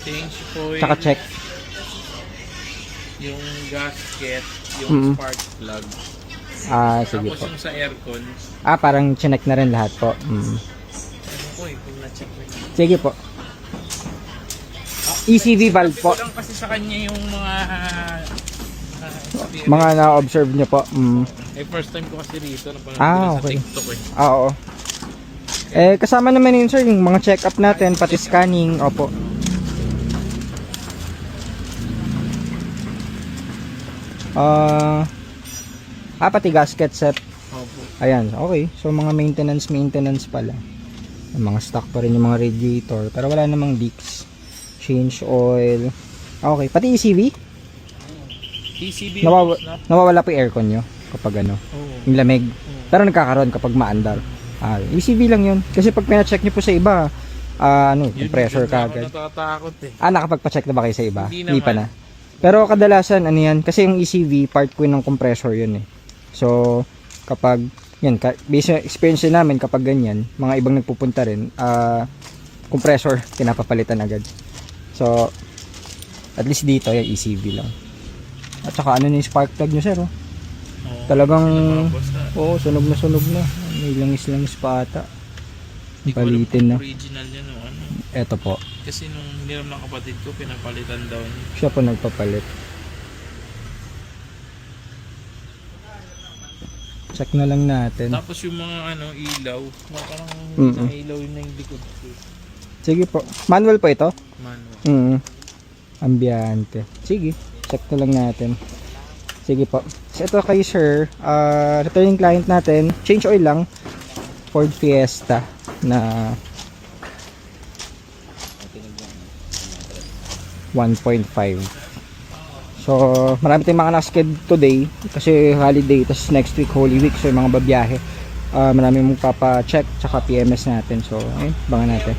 Change oil. Tsaka check. Yung gasket, yung spark plug. Sige Tapos po. yung sa aircon. Parang chinek na rin lahat po. Ano ko kung na-check ko. Sige po. ECV valve po. Sabi ko lang kasi sa kanya yung Mga na-observe nyo po. first time ko kasi rito. Napanood ko okay. sa TikTok eh. Oo. Kasama naman yun sir, yung mga check-up natin, pati scanning. Opo. Pati gasket set. Opo. Ayan, okay. So mga maintenance pala. Yung mga stock pa rin yung mga radiator. Pero wala namang leaks. Change oil. Okay, pati ECV? ECB Nawawala pa yung aircon nyo kapag ano, yung lamig. Pero nagkakaroon kapag maandar. ECV lang yun. Kasi pag pina-check nyo po sa iba, compressor kagad. Natatakot eh. Nakapagpa-check na ba kayo sa iba? Hindi pa naman. na. Pero kadalasan, ano yan, kasi yung ECV, part ko yun ng compressor yun eh. So, kapag, yan, based on experience namin, kapag ganyan, mga ibang nagpupunta rin, compressor, pinapapalitan agad. So, at least dito, yung ECV lang. At saka, ano yung spark plug nyo, sir, oh? Talagang, sunog na. May langis pa ata. Palitin na. Original yan o ano. Eto po. Kasi nung niram ng kapatid ko, pinapalitan daw niya. Siya po nagpapalit. Check na lang natin. Tapos yung mga ilaw, parang ilaw yun na yung likod ko. Sige po. Manual po ito? Manual. Ambiente. Sige. Check na lang natin. Sige po. So ito kay sir, returning client natin, change oil lang. Ford Fiesta na 1.5. So, marami tayong mga nakasakid today kasi holiday, tapos next week Holy Week, so yung mga babiyahe, marami mong papa-check tsaka PMS natin. So, ayun, bangan natin.